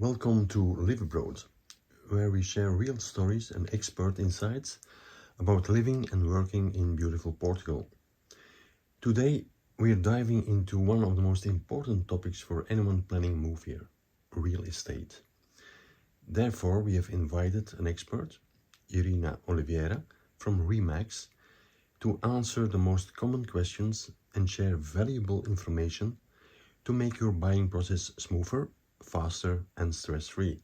Welcome to Liveabroad, where we share real stories and expert insights about living and working in beautiful Portugal. Today, we are diving into one of the most important topics for anyone planning a move here, real estate. Therefore, we have invited an expert, Irina Oliveira from Remax, to answer the most common questions and share valuable information to make your buying process smoother, faster and stress-free.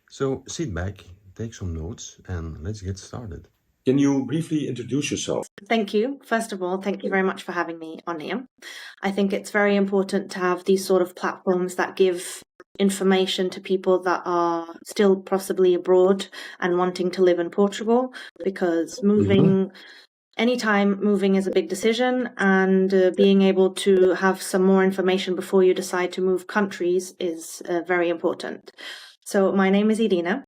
So sit back, take some notes and let's get started. Can you briefly introduce yourself? Thank you. First of all, thank you very much for having me on here. I think it's very important to have these sort of platforms that give information to people that are still possibly abroad and wanting to live in Portugal, because anytime moving is a big decision, and being able to have some more information before you decide to move countries is very important. So my name is Irina.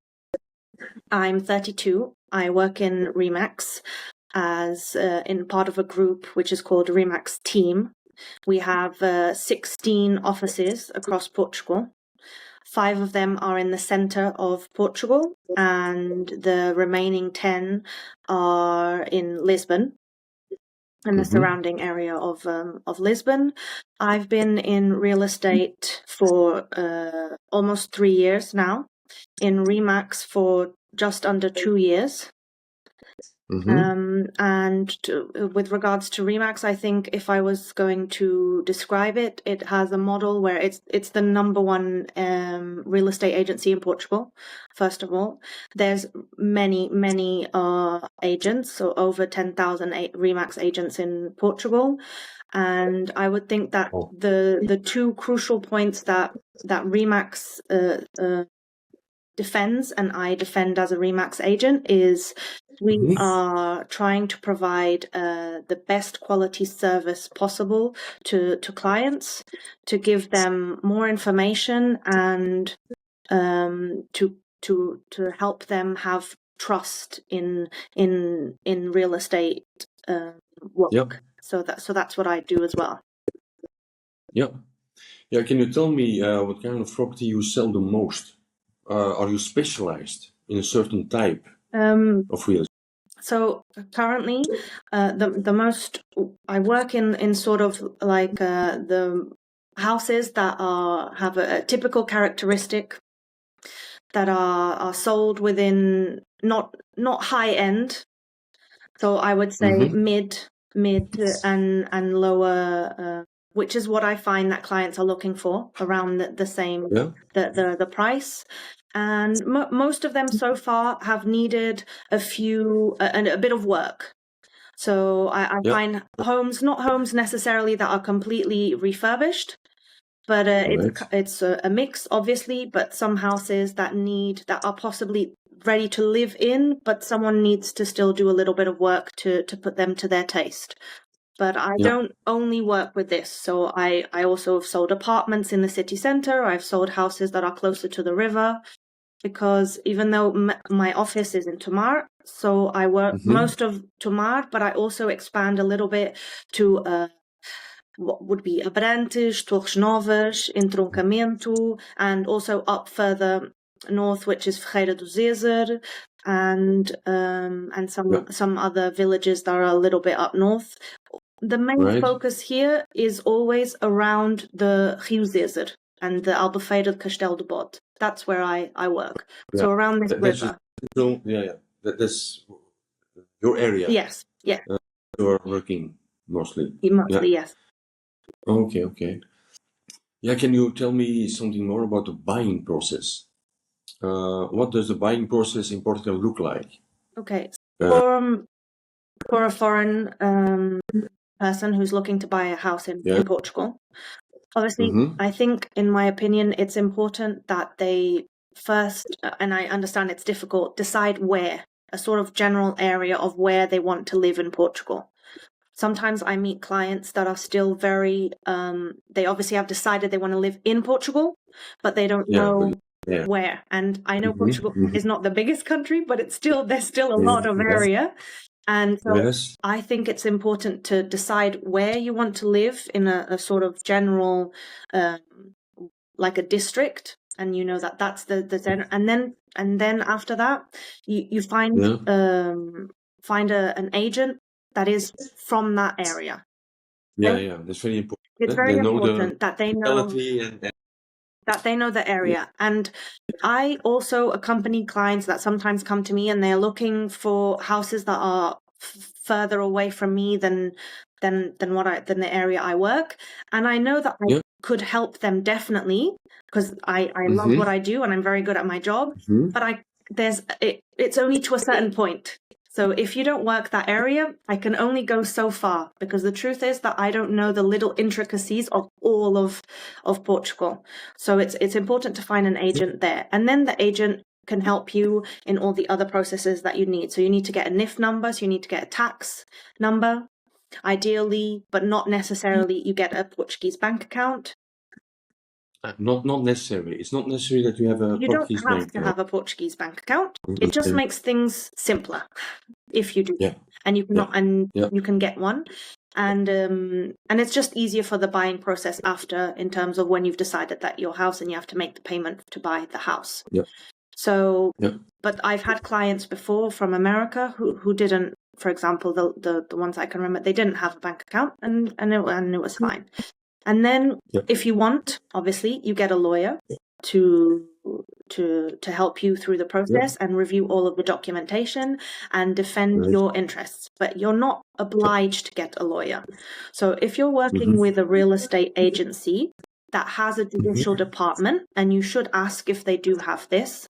I'm 32. I work in Remax as in part of a group which is called Remax Team. We have 16 offices across Portugal. 5 of them are in the center of Portugal, and the remaining 10 are in Lisbon and the surrounding area of Lisbon. I've been in real estate for almost 3 years now, in Remax for just under 2 years. With regards to Remax, I think if I was going to describe it, it has a model where it's the #1 real estate agency in Portugal. First of all, there's many agents, so over 10,000 Remax agents in Portugal, and I would think that the 2 crucial points that Remax defends and I defend as a Remax agent is we are trying to provide the best quality service possible to clients, to give them more information and to help them have trust in real estate work. Yep. So that's what I do as well. Yeah. Can you tell me what kind of property you sell the most? Are you specialized in a certain type of real estate? So currently, the most I work in sort of like the houses that have a typical characteristic, that are sold within not high end. So I would say mid and lower, which is what I find that clients are looking for, around the same the price. And most of them so far have needed a bit of work. So I find not homes necessarily that are completely refurbished, but it's a mix, obviously. But some houses that are possibly ready to live in, but someone needs to still do a little bit of work to put them to their taste. But I don't only work with this. So I also have sold apartments in the city center. I've sold houses that are closer to the river, because even though my office is in Tomar, so I work most of Tomar, but I also expand a little bit to what would be Abrantes, Torres Novas, Entroncamento, and also up further north, which is Ferreira do Zezer, and some other villages that are a little bit up north. The main focus here is always around the Rio Zezer and the Albufeira de Castelo de Bode. That's where I work. So around this river. That's your area. Yes. Yeah. You're working mostly. Mostly, yes. Okay. Can you tell me something more about the buying process? What does the buying process in Portugal look like? Okay. For a foreign person who's looking to buy a house in Portugal, obviously, I think, in my opinion, it's important that they first, and I understand it's difficult, decide where, a sort of general area of where they want to live in Portugal. Sometimes I meet clients that are still very, they obviously have decided they want to live in Portugal, but they don't know where. And I know Portugal is not the biggest country, but there's still a lot of area. And so I think it's important to decide where you want to live in a sort of general, like a district, and you know that that's the center, and then after that you find an agent that is from that area. Yeah, that's very important. It's very important that they know the area. And I also accompany clients that sometimes come to me and they're looking for houses that are further away from me than the area I work. And I know that I could help them definitely, because I love what I do and I'm very good at my job. But it's only to a certain point. So if you don't work that area, I can only go so far, because the truth is that I don't know the little intricacies of all of Portugal. So it's important to find an agent there, and then the agent can help you in all the other processes that you need. So you need to get a NIF number, so you need to get a tax number, ideally, but not necessarily you get a Portuguese bank account. Not necessarily. It's not necessary that you have a Portuguese bank account. You don't have to have a Portuguese bank account. It just makes things simpler if you do. Yeah. And you can you can get one. And it's just easier for the buying process after, in terms of when you've decided that your house and you have to make the payment to buy the house. Yeah. So, but I've had clients before from America who didn't, for example, the ones I can remember, they didn't have a bank account, and it was fine. And then if you want, obviously, you get a lawyer to help you through the process and review all of the documentation and defend your interests. But you're not obliged to get a lawyer. So if you're working with a real estate agency that has a judicial department, and you should ask if they do have this,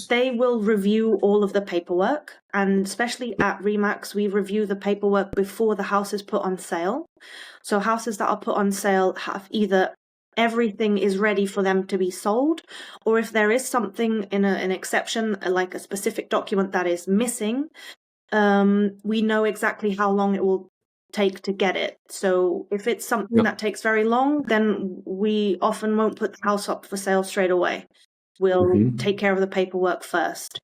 they will review all of the paperwork. And especially at Remax, we review the paperwork before the house is put on sale. So houses that are put on sale have either everything is ready for them to be sold, or if there is something in an exception, like a specific document that is missing, we know exactly how long it will take to get it. So if it's something that takes very long, then we often won't put the house up for sale straight away. We'll take care of the paperwork first.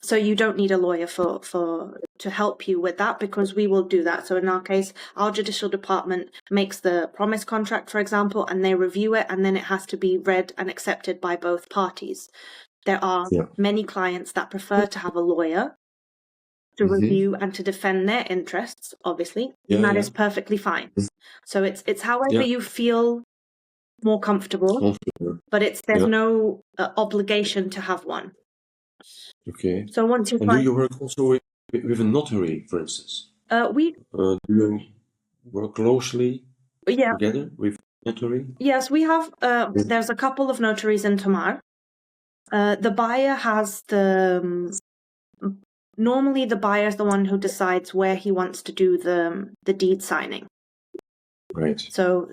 So you don't need a lawyer to help you with that, because we will do that. So in our case, our judicial department makes the promise contract, for example, and they review it, and then it has to be read and accepted by both parties. There are many clients that prefer to have a lawyer to review and to defend their interests, obviously, and that is perfectly fine. So it's however you feel more comfortable, but there's no obligation to have one. Okay. So once you do you work also with a notary, for instance? Do you work closely together with notary? Yes, we have. There's a couple of notaries in Tomar. The buyer has normally the buyer is the one who decides where he wants to do the deed signing. Right. So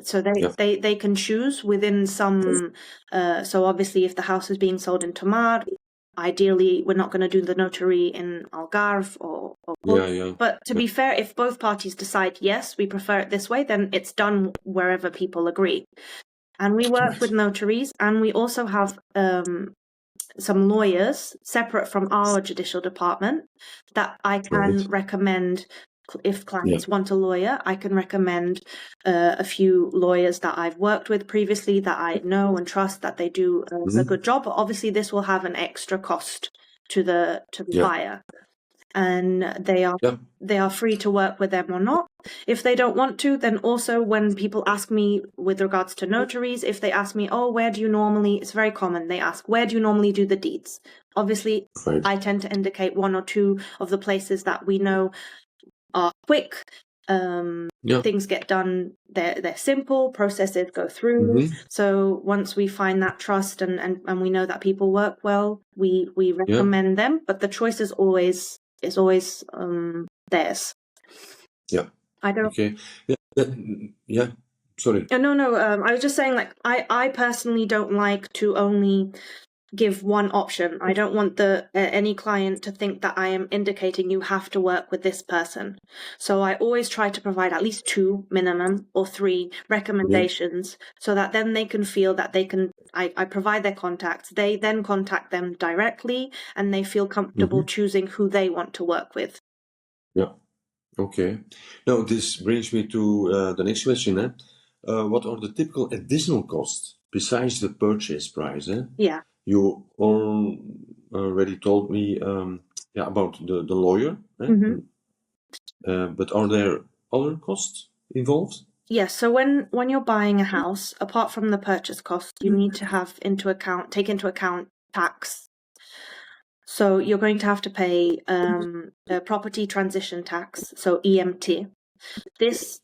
they can choose within some. So obviously, if the house is being sold in Tomar, ideally we're not going to do the notary in Algarve or But to be fair, if both parties decide yes, we prefer it this way, then it's done wherever people agree. And we work with notaries, and we also have some lawyers separate from our judicial department that I can recommend. If clients want a lawyer, I can recommend a few lawyers that I've worked with previously that I know and trust that they do a good job. But obviously, this will have an extra cost to the buyer, and they are free to work with them or not. If they don't want to, then also when people ask me with regards to notaries, if they ask me, where do you normally? It's very common. They ask, where do you normally do the deeds? Obviously, I tend to indicate one or two of the places that we know are quick, things get done, they're simple, processes go through. So once we find that trust and we know that people work well, we recommend them, but the choice is always theirs. I don't sorry. No, I was just saying, like, I personally don't like to only give one option. I don't want any client to think that I am indicating you have to work with this person. So I always try to provide at least 2 minimum or 3 recommendations, so that then they can feel that they can. I provide their contacts. They then contact them directly, and they feel comfortable choosing who they want to work with. Yeah. Okay. Now this brings me to the next question. What are the typical additional costs besides the purchase price, Yeah. you already told me about the lawyer, but are there other costs involved? Yes. So when you're buying a house, apart from the purchase cost, you need to take into account tax. So you're going to have to pay a property transition tax, so EMT. This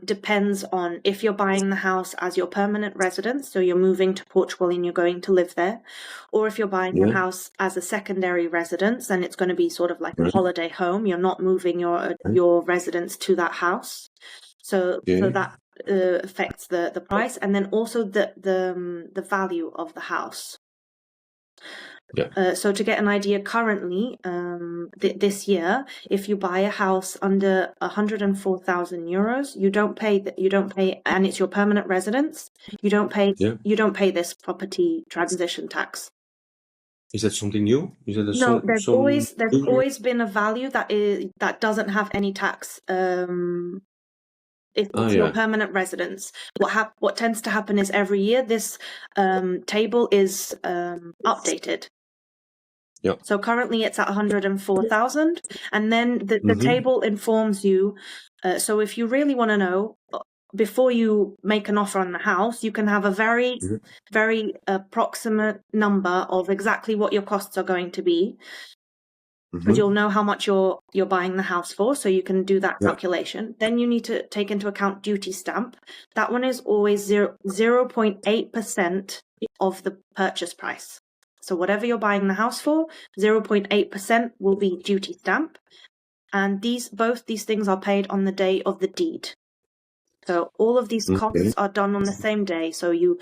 depends on if you're buying the house as your permanent residence, so you're moving to Portugal and you're going to live there, or if you're buying a house as a secondary residence, and it's going to be sort of like a holiday home. You're not moving your residence to that house, so that affects the price, and then also the value of the house. Yeah. So to get an idea, currently, this year, if you buy a house under 104,000 euros, you don't pay, and it's your permanent residence, you don't pay this property transition tax. Is that something new? Is that No, there's always been a value that doesn't have any tax. If it's your permanent residence, what tends to happen is every year this table is updated. Yeah. So currently it's at 104,000, and then the table informs you. So if you really want to know, before you make an offer on the house, you can have a very, very approximate number of exactly what your costs are going to be, because you'll know how much you're buying the house for, so you can do that calculation. Then you need to take into account duty stamp. That one is always 0.8% of the purchase price. So whatever you're buying the house for, 0.8% will be duty stamp. And both these things are paid on the day of the deed. So all of these costs are done on the same day. So you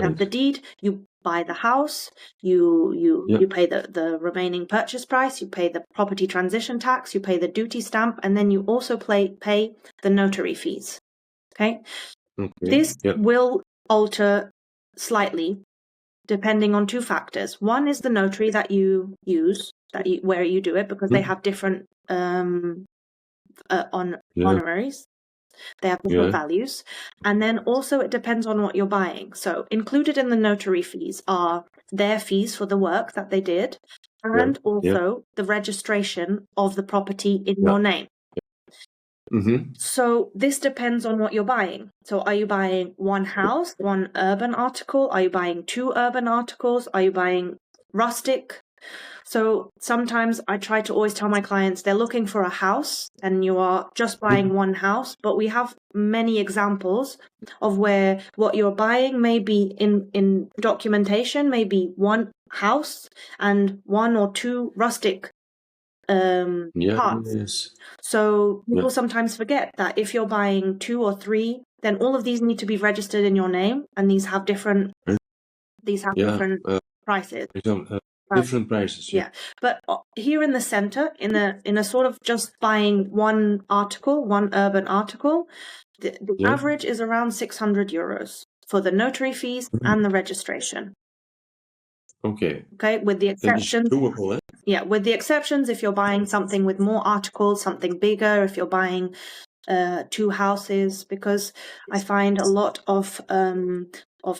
have the deed, you buy the house, you pay the remaining purchase price, you pay the property transition tax, you pay the duty stamp, and then you also pay the notary fees. Okay? This will alter slightly depending on two factors. One is the notary that you use, where you do it, because they have different honoraries. They have different values. And then also it depends on what you're buying. So included in the notary fees are their fees for the work that they did, and also the registration of the property in your name. So this depends on what you're buying. So are you buying one house, one urban article? Are you buying two urban articles? Are you buying rustic? So sometimes I try to always tell my clients they're looking for a house and you are just buying one house, but we have many examples of where what you're buying may be in documentation, maybe one house and one or two rustic parts. So people sometimes forget that if you're buying two or three, then all of these need to be registered in your name, and these have different prices. Different prices. Yeah, but here in the center, in a sort of just buying one urban article, the average is around 600 euros for the notary fees and the registration. Okay, with the exceptions. Doable, eh? Yeah, with the exceptions, if you're buying something with more articles, something bigger, if you're buying two houses, because I find a lot of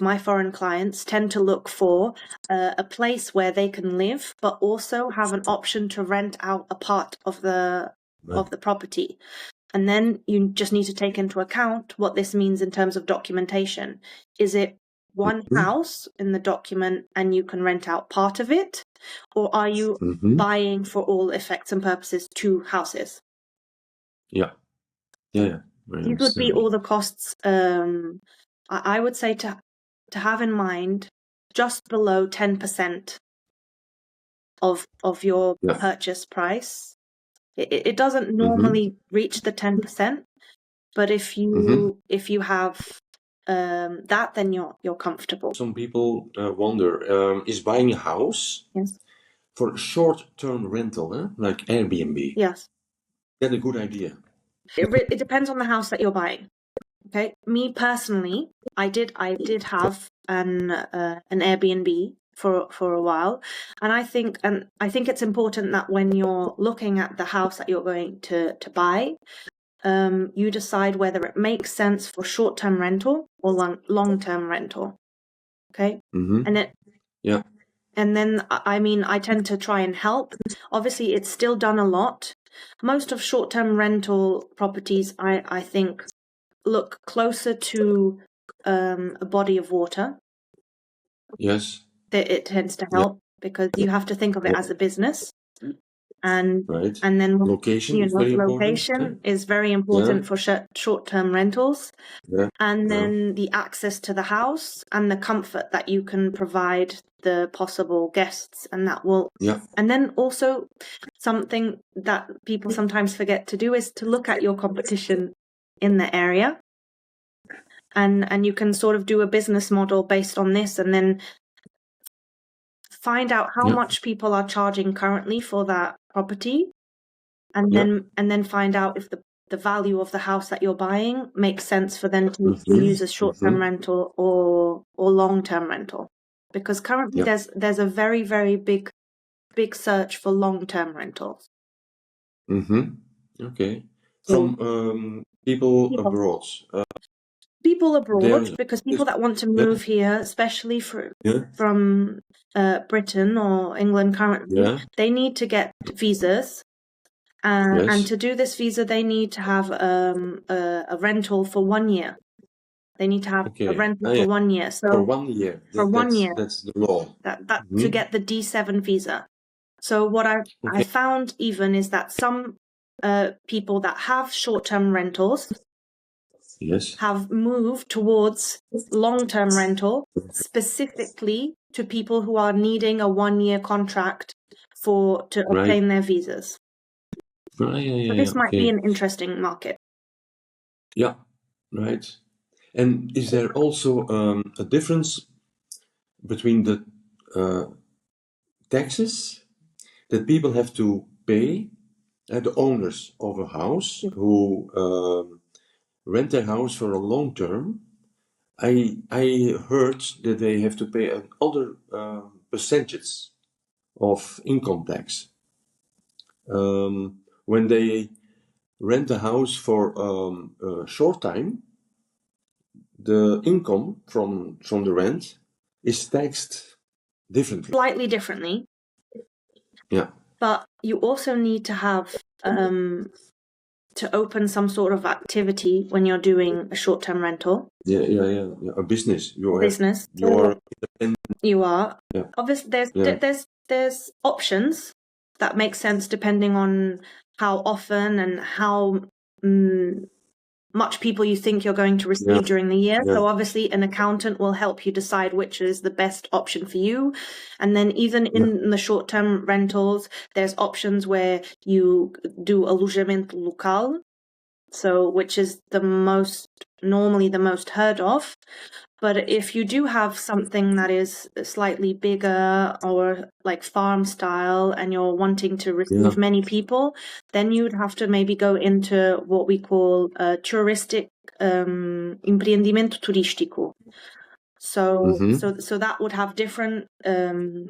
my foreign clients tend to look for a place where they can live, but also have an option to rent out a part of the property. And then you just need to take into account what this means in terms of documentation. Is it one house in the document and you can rent out part of it? Or are you buying, for all effects and purposes, two houses? Yeah. These would be all the costs. I would say to have in mind just below 10% of your purchase price. It doesn't normally reach the 10%, but if you have that, then you're comfortable. Some people wonder, is buying a house for short-term rental, like Airbnb? Yes. Is that a good idea? It depends on the house that you're buying. Okay, me personally, I did have an Airbnb for a while, and I think it's important that when you're looking at the house that you're going to buy, you decide whether it makes sense for short-term rental or long-term rental. Okay. Mm-hmm. And it, Yeah. and then, I mean, I tend to try and help. Obviously, it's still done a lot. Most of short-term rental properties, I think, look closer to a body of water. Yes. That it tends to Yeah. help because you have to think of it Yeah. as a business. And Right. then, Location is very important. location is very Yeah. important for short-term rentals. Yeah. And Yeah. then the access to the house and the comfort that you can provide the possible guests, and that will. Yeah. And then also something that people sometimes forget to do is to look at your competition in the area, and you can sort of do a business model based on this, and then find out how Yeah. much people are charging currently for that property, and Yeah. then find out if the value of the house that you're buying makes sense for them to Mm-hmm. use as short-term Mm-hmm. rental or long-term rental. Because currently Yeah. there's a very, very big search for long-term rentals. Mm-hmm. Okay. So From people abroad. people abroad, There's because people that want to yeah. move here, especially Yeah. from Britain or England currently, Yeah. they need to get visas. And Yes. to do this visa, they need to have a rental for 1 year. They need to have a Okay. rental Ah, for yeah. 1 year. For So 1 year. for 1 year, That's the law. that to Mm-hmm. get the D7 visa. So what I Okay. found even is that some people that have short-term rentals Yes. have moved towards long-term rental, specifically to people who are needing a 1-year contract to Right. obtain their visas. Ah, yeah. So Yeah. this Yeah. might be Okay. an interesting market. Yeah. Right. And is there also a difference between the taxes that people have to pay, the owners of a house who rent their house for a long term? I heard that they have to pay another percentage of income tax when they rent a house for a short time. The income from the rent is taxed differently. Slightly differently, Yeah. but you also need to have to open some sort of activity when you're doing a short-term rental. Yeah. A business. Business. You're You are. yeah. Obviously, Yeah. there's options that make sense depending on how often and how much people you think you're going to receive during the year. Yeah. So obviously an accountant will help you decide which is the best option for you. And then even in the short-term rentals, there's options where you do alojamento local, so which is normally the most heard of. But if you do have something that is slightly bigger or like farm style and you're wanting to receive many people, then you'd have to maybe go into what we call touristic empreendimento turístico. So that would have different legal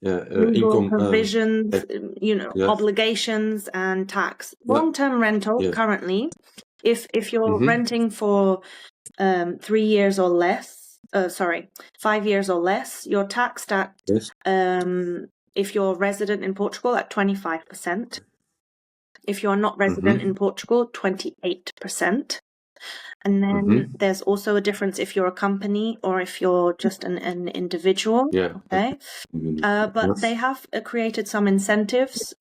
income provisions, yeah. obligations and tax. Long-term rental currently, if you're renting for 3 years or less, 5 years or less, you're taxed at, if you're resident in Portugal, at 25%. If you're not resident in Portugal, 28%. And then there's also a difference if you're a company or if you're just an individual. Yeah. Okay. But they have created some incentives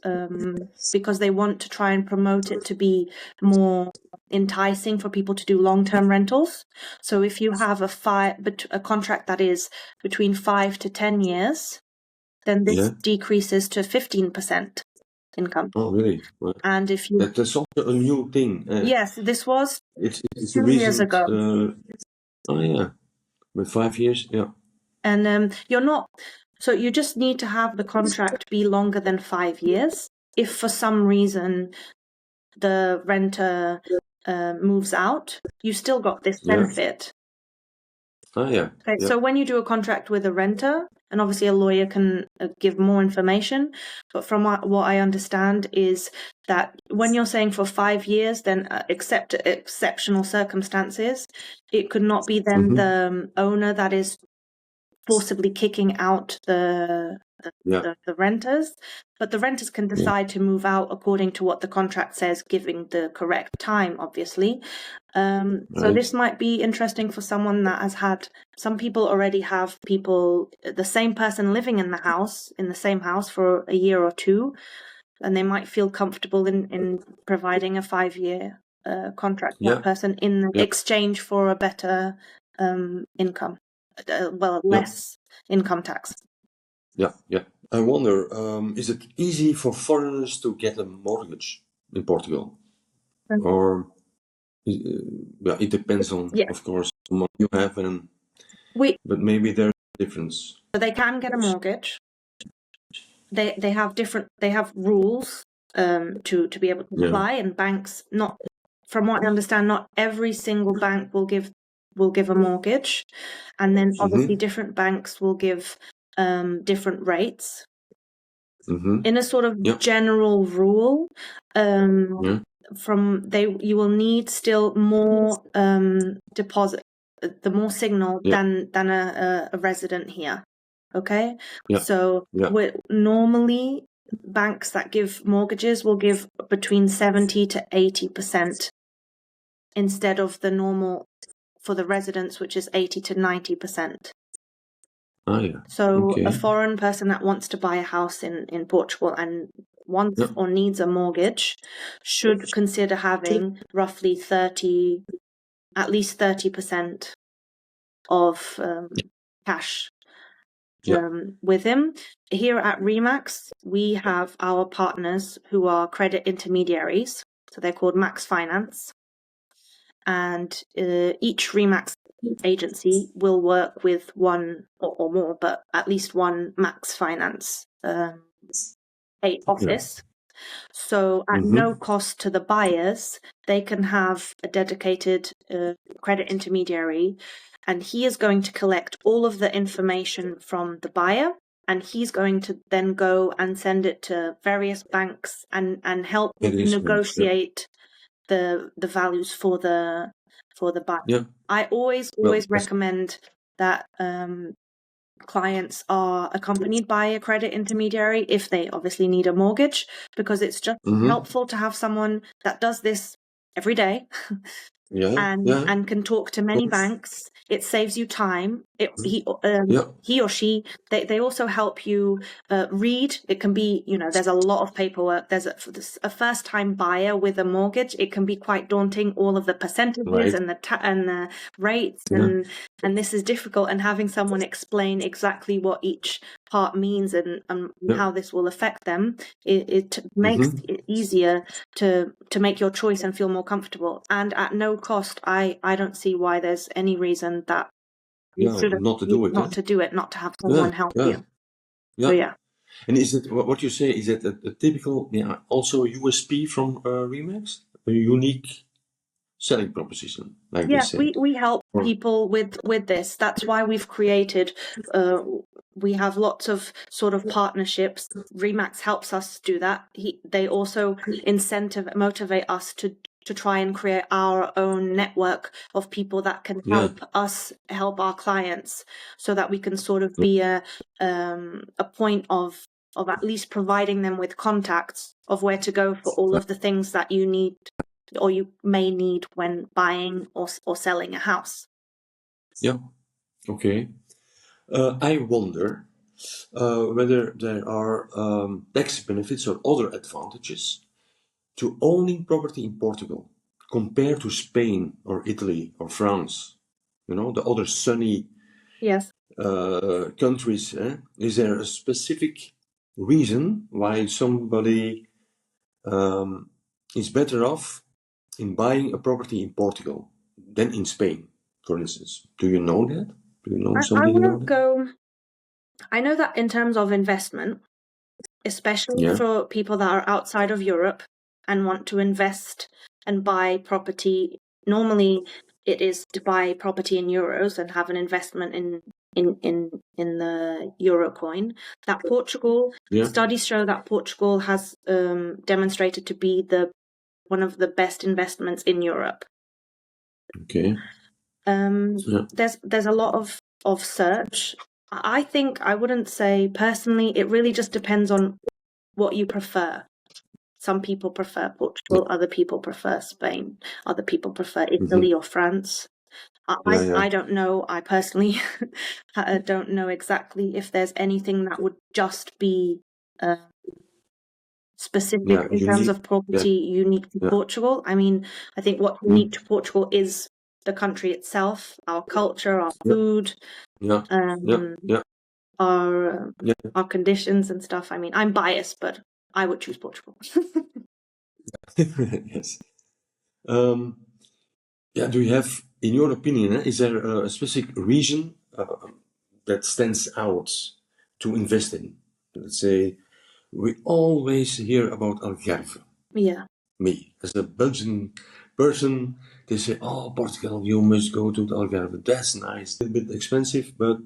because they want to try and promote it to be more enticing for people to do long-term rentals. So if you have a contract that is between 5 to 10 years, then this decreases to 15% income. Oh, really? Well, and if you that's also a new thing. yes, this was It's 2 years ago. Oh yeah, with 5 years, yeah. And you're not. So you just need to have the contract be longer than 5 years. If for some reason the renter moves out, you still got this benefit. Yeah. Okay, Yeah. so when you do a contract with a renter, and obviously a lawyer can give more information, but from what I understand is that when you're saying for 5 years, then except exceptional circumstances, it could not be then the owner that is forcibly kicking out Yeah. the renters, but the renters can decide to move out according to what the contract says, giving the correct time, obviously. So Right. this might be interesting for someone that has had, some people already have people, the same person living in the same house for a year or two, and they might feel comfortable in providing a 5-year contract to that Yeah. person in Yeah. exchange for a better income, Yeah. less income tax. Yeah. Yeah. I wonder, is it easy for foreigners to get a mortgage in Portugal? Or, yeah, it depends on, Yeah, of course, the money you have, but maybe there's a difference. so they can get a mortgage. They have rules to be able to apply, and banks, not, from what I understand, not every single bank will give a mortgage, and then obviously different banks will give different rates. In a sort of general rule, you will need still more deposit, the more signal than a resident here. Okay, so normally banks that give mortgages will give between 70 to 80% instead of the normal for the residents, which is 80 to 90%. So a foreign person that wants to buy a house in Portugal and wants or needs a mortgage should consider having roughly at least 30% of cash with him. Here at Remax, we have our partners who are credit intermediaries, so they're called Max Finance, and each Remax agency will work with one or more, but at least one Max Finance office. So at no cost to the buyers, they can have a dedicated credit intermediary, and he is going to collect all of the information from the buyer, and he's going to then go and send it to various banks and help negotiate the values for the buyer. I always recommend that clients are accompanied by a credit intermediary if they obviously need a mortgage, because it's just helpful to have someone that does this every day and can talk to many banks. It saves you time. He or she, they also help you read. It can be, there's a lot of paperwork. There's a first time buyer with a mortgage. It can be quite daunting, all of the percentages and the rates, and this is difficult, and having someone explain exactly what each part means and how this will affect them, it makes it easier to make your choice and feel more comfortable, and at no cost. I don't see why there's any reason that you should not to do it, not to have someone help you. So and is it what you say, is it a typical also USP from Remax, a unique selling proposition, like they say? We help people with this. That's why we've created, we have lots of sort of partnerships. Remax helps us do that. They also motivate us to try and create our own network of people that can help us help our clients, so that we can sort of be a point of at least providing them with contacts of where to go for all of the things that you need or you may need when buying or selling a house. Okay. I wonder whether there are tax benefits or other advantages to owning property in Portugal compared to Spain or Italy or France, the other sunny countries. Is there a specific reason why somebody is better off in buying a property in Portugal than in Spain, for instance? Do you know that? Do you know somebody who knows that? I know that in terms of investment, especially for people that are outside of Europe and want to invest and buy property, normally it is to buy property in euros and have an investment in the euro coin. That Portugal, studies show that Portugal has demonstrated to be one of the best investments in Europe. Okay. There's a lot of search. I think I wouldn't say personally, it really just depends on what you prefer. Some people prefer Portugal, other people prefer Spain, other people prefer Italy or France. I don't know. I personally don't know exactly if there's anything that would just be specific in terms of property unique to Portugal. I mean, I think what's unique to Portugal is the country itself, our culture, our food, our conditions and stuff. I mean, I'm biased, but I would choose Portugal. Yes. Do you have, in your opinion, is there a specific region that stands out to invest in? Let's say, we always hear about Algarve. Yeah. Me, as a Belgian person, they say, oh, Portugal, you must go to the Algarve. That's nice. A little bit expensive, but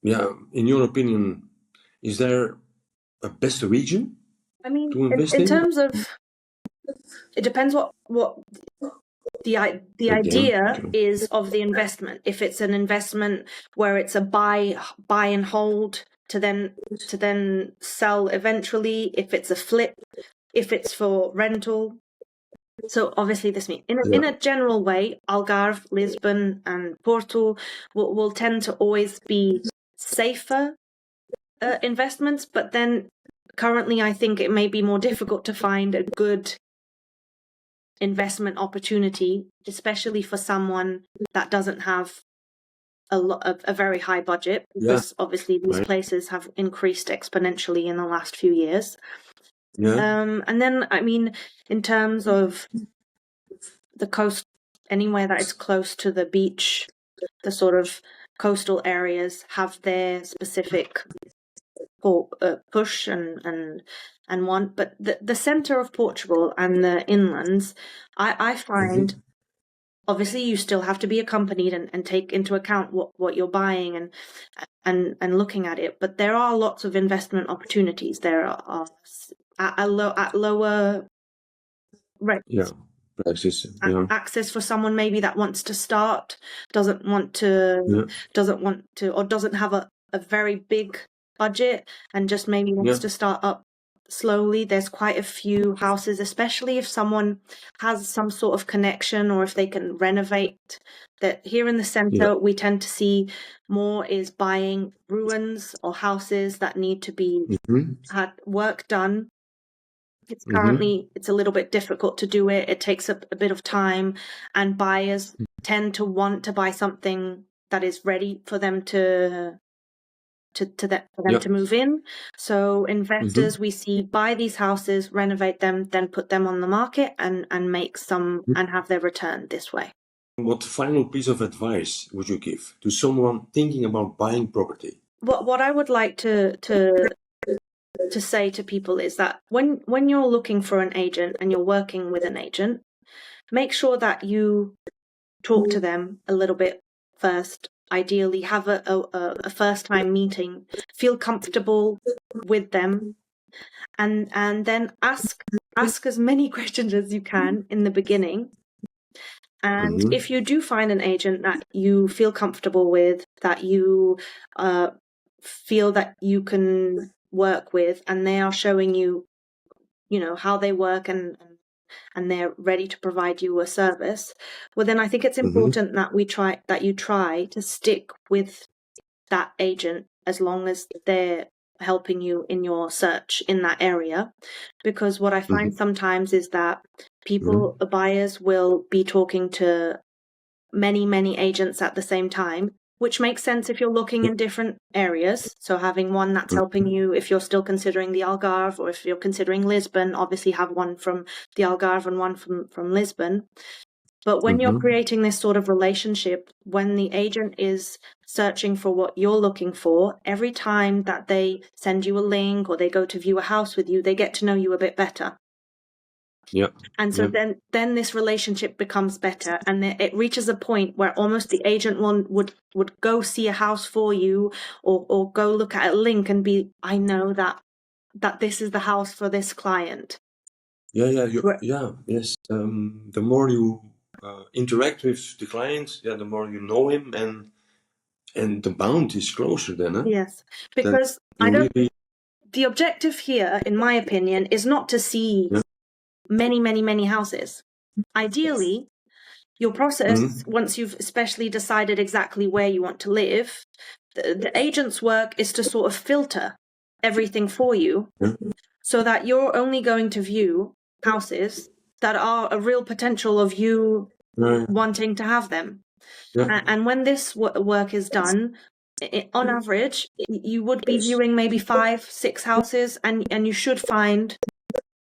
in your opinion, is there a best region to invest in terms of, it depends what the idea is of the investment. If it's an investment where it's a buy and hold to then sell eventually, if it's a flip, if it's for rental. So obviously this means in a general way, Algarve, Lisbon and Porto will tend to always be safer investments, but then currently I think it may be more difficult to find a good investment opportunity, especially for someone that doesn't have a very high budget, because obviously these places have increased exponentially in the last few years. And then, I mean, in terms of the coast, anywhere that is close to the beach, the sort of coastal areas have their specific push and want. But the center of Portugal and the inlands, I find, obviously you still have to be accompanied and take into account what you're buying and looking at it. But there are lots of investment opportunities. There are at lower rates. Access for someone maybe that wants to start, doesn't want to, or doesn't have a very big budget and just maybe wants to start up slowly. There's quite a few houses, especially if someone has some sort of connection or if they can renovate. That here in the center we tend to see more is buying ruins or houses that need to be had work done. It's currently, it's a little bit difficult to do it. It takes a bit of time, and buyers tend to want to buy something that is ready for them to move in. So investors we see buy these houses, renovate them, then put them on the market and make some and have their return this way. What final piece of advice would you give to someone thinking about buying property? What I would like to say to people is that when you're looking for an agent and you're working with an agent, make sure that you talk to them a little bit first. Ideally, have a first time meeting, feel comfortable with them, and then ask as many questions as you can in the beginning. And if you do find an agent that you feel comfortable with, that you feel that you can work with, and they are showing you, how they work and they're ready to provide you a service, well, then I think it's important that you try to stick with that agent as long as they're helping you in your search in that area. Because what I find sometimes is that buyers will be talking to many agents at the same time, which makes sense if you're looking in different areas. So having one that's helping you, if you're still considering the Algarve, or if you're considering Lisbon, obviously have one from the Algarve and one from Lisbon. But when you're creating this sort of relationship, when the agent is searching for what you're looking for, every time that they send you a link or they go to view a house with you, they get to know you a bit better. Yeah. And so then this relationship becomes better, and it reaches a point where almost the agent would go see a house for you, or go look at a link and be, I know that this is the house for this client. Yes. The more you interact with the client, the more you know him, and the bond is closer then. Huh? Yes, because Really... the objective here, in my opinion, is not to see many houses. Ideally, your process, once you've especially decided exactly where you want to live, the agent's work is to sort of filter everything for you, so that you're only going to view houses that are a real potential of you wanting to have them. And when this work is done, on average, you would be viewing maybe 5-6 houses, and you should find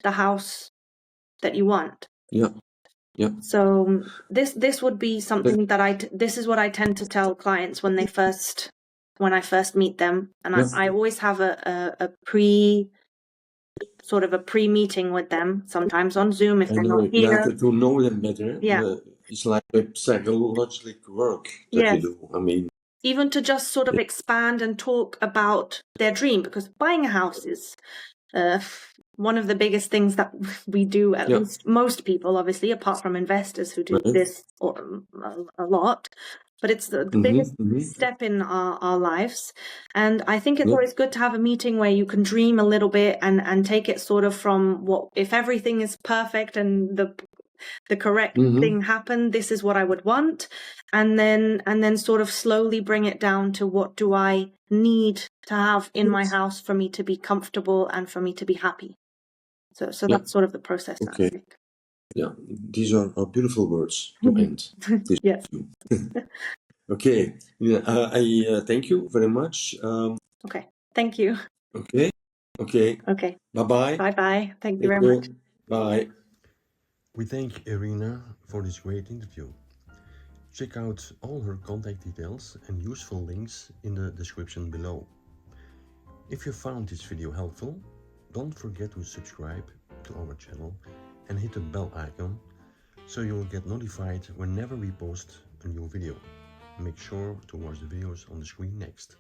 the house that you want. So this would be something that this is what I tend to tell clients when I first meet them, and I always have a pre-meeting with them, sometimes on Zoom if they're not here. To know them better. It's like a psychological work that you do. I mean, even to just sort of expand and talk about their dream, because buying a house is one of the biggest things that we do, at least most people, obviously, apart from investors who do this a lot. But it's the biggest step in our lives. And I think it's always good to have a meeting where you can dream a little bit and take it sort of from if everything is perfect and the correct thing happened, this is what I would want. And then sort of slowly bring it down to, what do I need to have in my house for me to be comfortable and for me to be happy. So that's sort of the process. Okay. I think. Yeah, these are beautiful words to end. Yes. Okay. I thank you very much. Okay. Thank you. Okay. Bye-bye. Bye-bye. Thank you very much. Bye. We thank Irina for this great interview. Check out all her contact details and useful links in the description below. If you found this video helpful, don't forget to subscribe to our channel and hit the bell icon so you will get notified whenever we post a new video. Make sure to watch the videos on the screen next.